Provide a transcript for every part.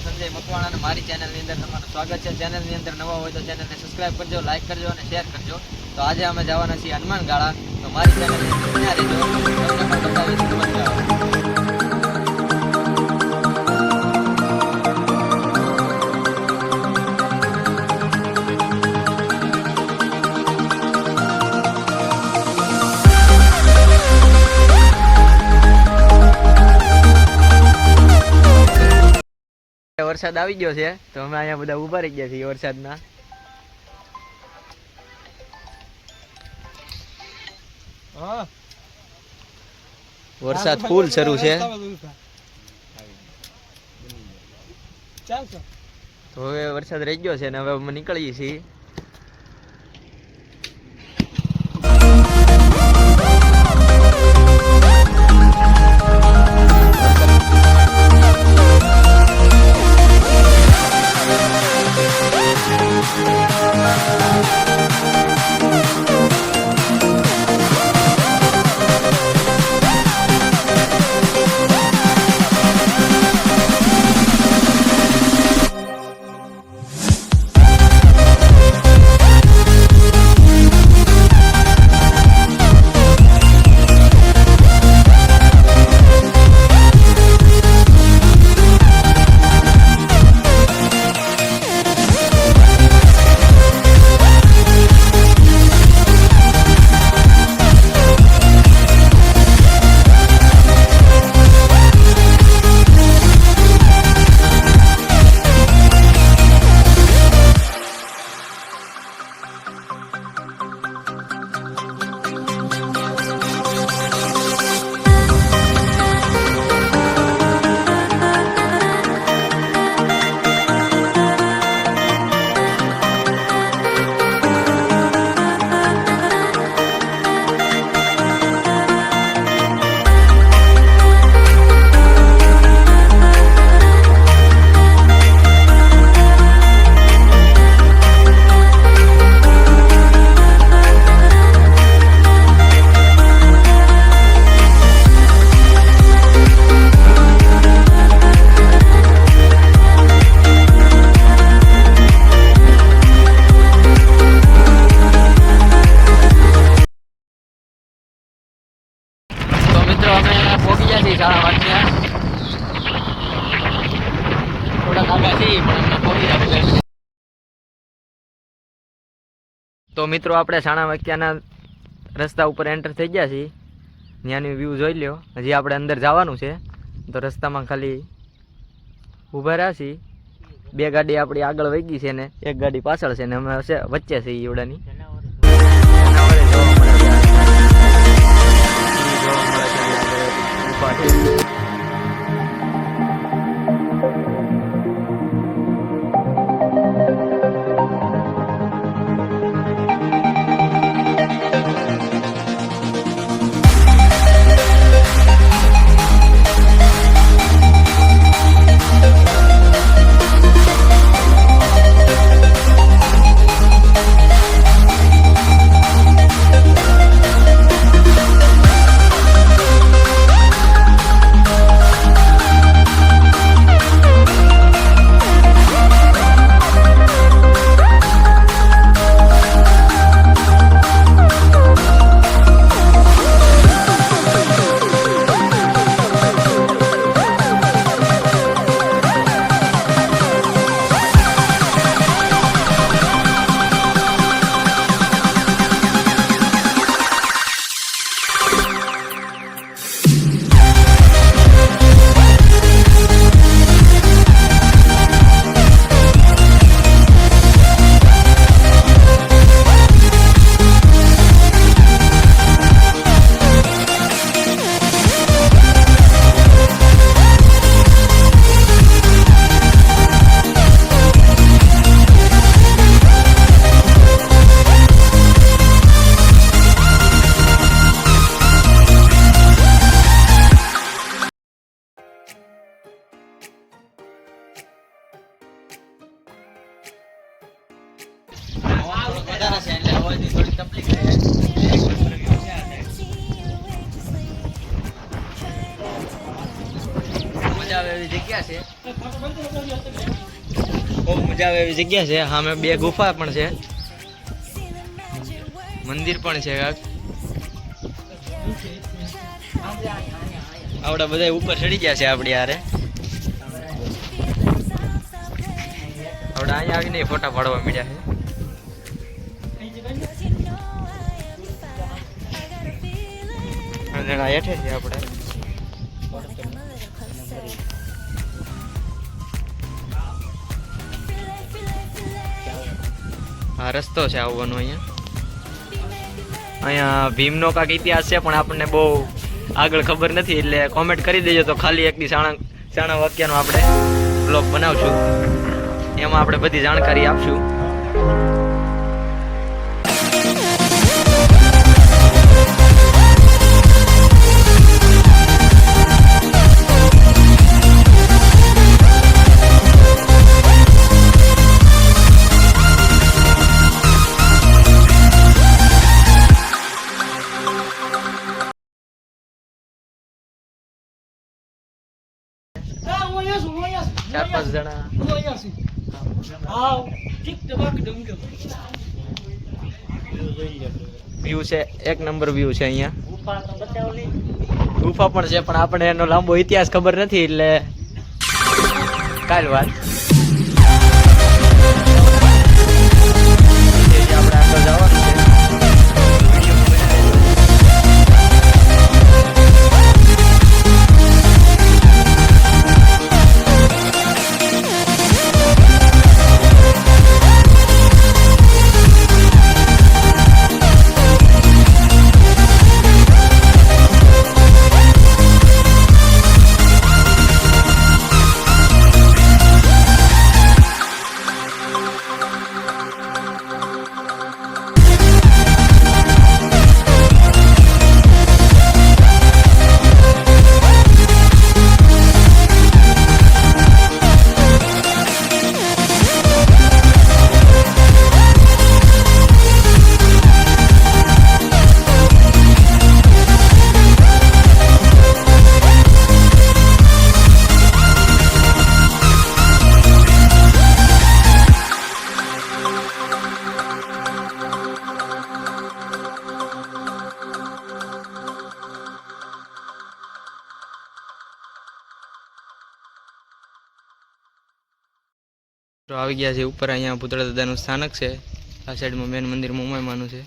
સંજય મકવાણા અને મારી ચેનલની અંદર તમારું સ્વાગત છે। ચેનલની અંદર નવા હોય તો ચેનલને સબસ્ક્રાઇબ કરજો, લાઈક કરજો અને શેર કરજો। તો આજે અમે જવાના છીએ હનુમાન ગાળા। તો મારી ચેનલની અંદર બન્યા રહેજો, તમને પણ બતાવીશ હનુમાન ગાળા। વરસાદ આવી ગયો છે તો અમે અહીંયા બધા ઊભા રહી ગયા છીએ વરસાદના। વરસાદ ફૂલ શરૂ છે તો હવે વરસાદ રહી ગયો છે ને હવે અમે નીકળીએ છીએ। તો મિત્રો આપણે સાણા વાક્યાના રસ્તા ઉપર એન્ટર થઈ ગયા છીએ। ત્યાંની વ્યૂ જોઈ લ્યો। હજી આપણે અંદર જવાનું છે તો રસ્તામાં ખાલી ઊભા રહ્યા છીએ। બે ગાડી આપણી આગળ વહી ગઈ છે ને એક ગાડી પાછળ છે ને અમે વચ્ચે છીએ ઈવડાની। મજા આવે એવી જગ્યા છે। બહુ મજા આવે એવી જગ્યા છે. સામે બે ગુફા પણ છે, મંદિર પણ છે. આવડા બધા ઉપર ચડી ગયા છે આપણી યારે. આવડા અહીંયા આવીને ફોટા પાડવા મળ્યા છે. જણા હેઠે છે આપણે. આ રસ્તો છે આવવાનો. અહીંયા ભીમનો કાંક ઇતિહાસ છે પણ આપણને બહુ આગળ ખબર નથી, એટલે કોમેન્ટ કરી દેજો તો ખાલી એક દી શાણા વાક્યનો આપણે બ્લોગ બનાવશું, એમાં આપણે બધી જાણકારી આપશું. ચાર પાંચ જણા વ્યૂ છે, એક નંબર વ્યૂ છે. અહીંયા ગુફા પણ છે પણ આપણે એનો લાંબો ઇતિહાસ ખબર નથી, એટલે કાલ વાત. આપણે આગળ જવાનું છે. તો આવી ગયા છે ઉપર. અહીંયા પુતળા દાદાનું સ્થાનક છે. આ સાઈડમાં મેન મંદિર મોમાઈમાનું છે.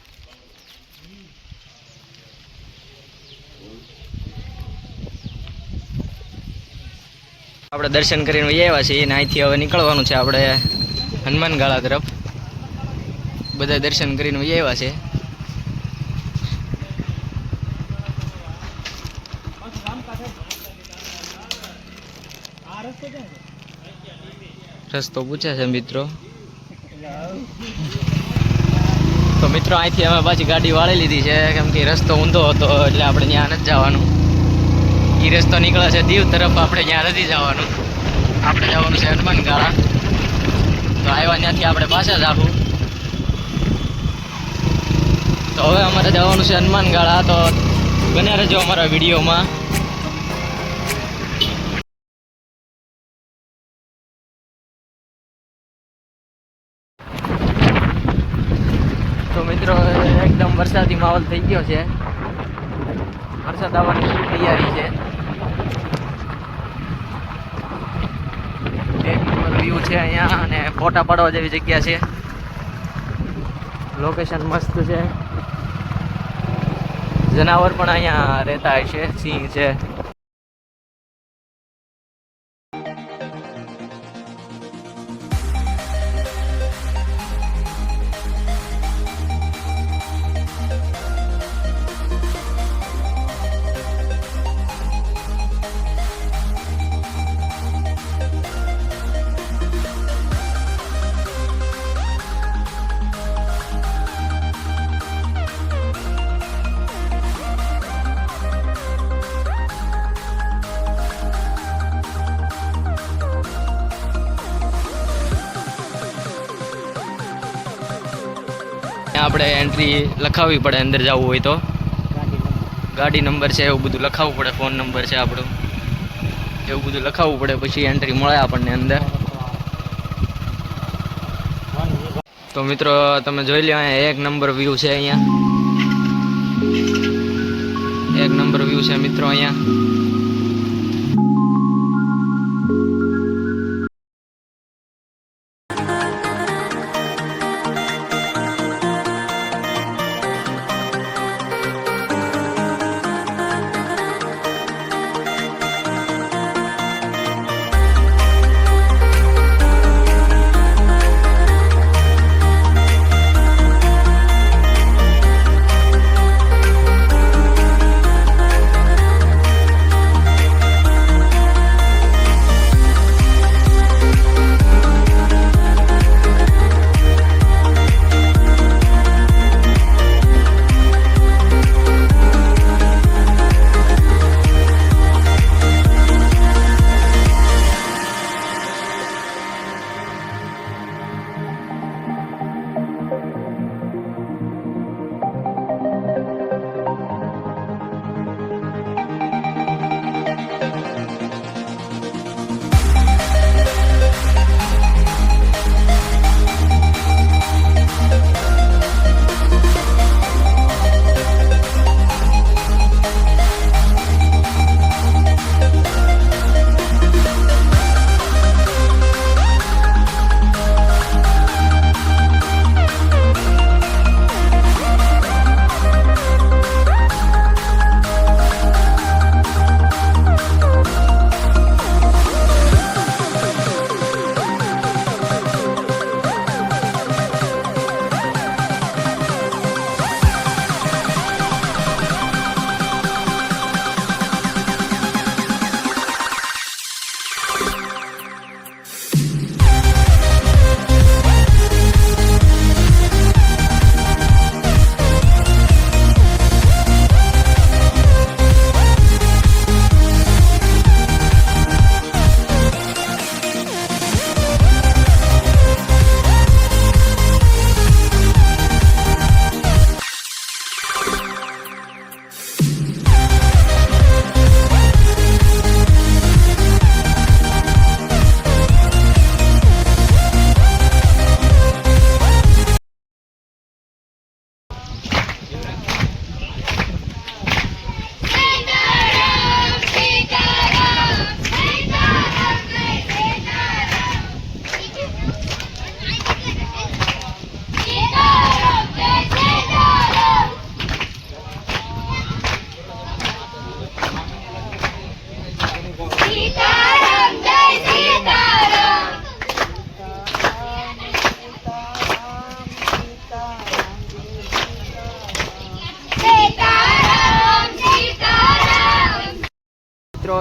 આપણે દર્શન કરીને આવ્યા છીએ અને અહીંથી હવે નીકળવાનું છે આપણે હનુમાનગાળા તરફ. બધા દર્શન કરીને આવ્યા છે. રસ્તો પૂછે છે મિત્રો. તો મિત્રો અહીંથી અમે પાછી ગાડી વાળી લીધી છે, કેમ કે રસ્તો ઊંધો હતો એટલે આપણે ત્યાં નથી જવાનું. એ રસ્તો નીકળે છે દીવ તરફ, આપણે ત્યાં નથી જવાનું. આપણે જવાનું છે હનુમાનગાળા. તો આવ્યા ત્યાંથી આપણે પાછા જ આવું. તો હવે અમારે જવાનું છે હનુમાનગાળા. તો બન્યા રહેજો અમારા વિડીયોમાં. તો મિત્રો એકદમ વરસાદી માહોલ થઈ ગયો છે. વરસાદ આવવાની પૂરી તૈયારી છે. એક નંબર વ્યૂ છે અહીંયા અને ફોટા પાડવા જેવી જગ્યા છે. લોકેશન મસ્ત છે. જનાવર પણ અહીંયા રહેતા હોય છે. સિંહ છે. આપણે એન્ટ્રી લખાવવી પડે અંદર જવું હોય તો. ગાડી નંબર છે એવું બધું લખાવવું પડે. ફોન નંબર છે આપણો એવું બધું લખાવવું પડે, પછી એન્ટ્રી મળે આપણને અંદર. તો મિત્રો તમે જોઈ લો, અહીંયા એક નંબર વ્યૂ છે. અહીંયા એક નંબર વ્યૂ છે મિત્રો. અહીંયા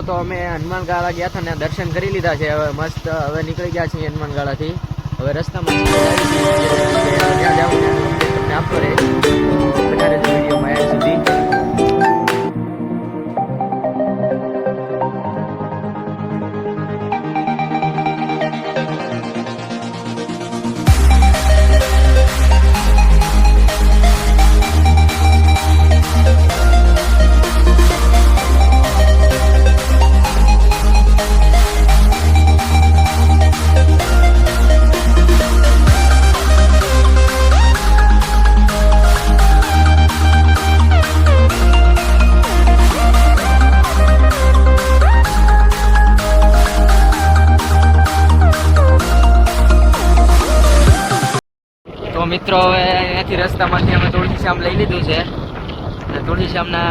તો અમે હનુમાન ગાળા ગયા હતા ને દર્શન કરી લીધા છે. હવે મસ્ત હવે નીકળી ગયા છીએ હનુમાન ગાળાથી. હવે રસ્તામાં ત્યાં જાઉં તમને આપતો રહે. વધારે વિડીયોમાં એડ સુધી તો મિત્રો હવે અહીંયાથી રસ્તામાંથી અમે તુલસીશ્યામ લઈ લીધું છે અને તુલસીશ્યામના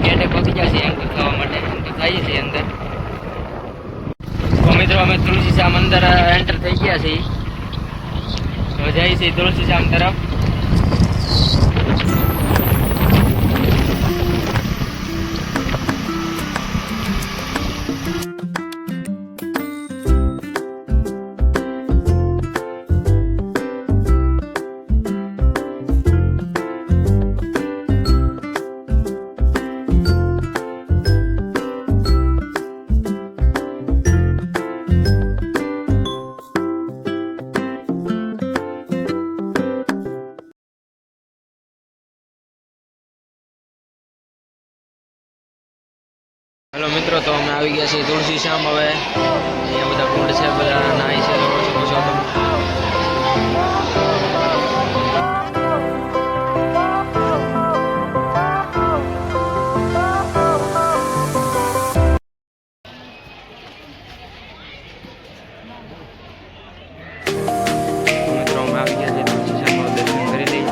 ગેટે પહોંચી ગયા છીએ એન્ટર થવા માટે. એન્ટર થઈએ છીએ અંદર. તો મિત્રો અમે તુલસીશ્યામ અંદર એન્ટર થઈ ગયા છીએ. તો જઈએ છીએ તુલસીશ્યામ તરફ. હેલો મિત્રો, તો અમે આવી ગયા છીએ તુલસી શ્યામ. હવે અહીંયા બધા કુંડ છે, બધા નાય છે, જોઈ શકો છો તમે. મિત્રો અમે આવી ગયા છીએ તુલસી શ્યામમાં, દર્શન કરી લઈએ.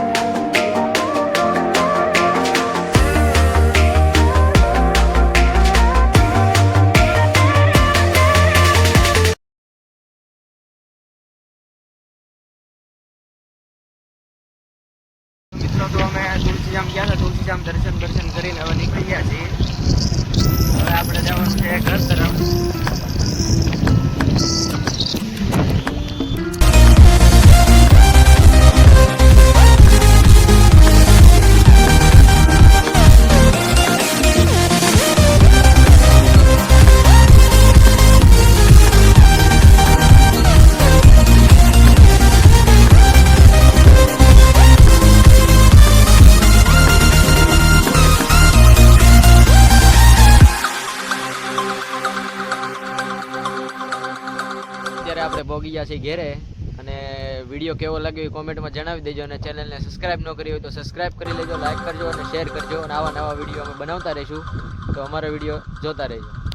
મિત્રો, તો અમે તુલસીધામ ગયા હતા. તુલસીધામ દર્શન કરીને હવે નીકળી ગયા છીએ. હવે આપણે જવાનું છે ઘર તરફ. અત્યારે આપણે પહોંચી ગયા છીએ ઘેરે, અને વિડીયો કેવો લાગ્યો એ કોમેન્ટમાં જણાવી દેજો, અને ચેનલને સબસ્ક્રાઇબ ન કરી હોય તો સબસ્ક્રાઇબ કરી લેજો, લાઈક કરજો અને શેર કરજો, અને આવા નવા વિડીયો અમે બનાવતા રહીશું, તો અમારો વિડીયો જોતા રહેજો.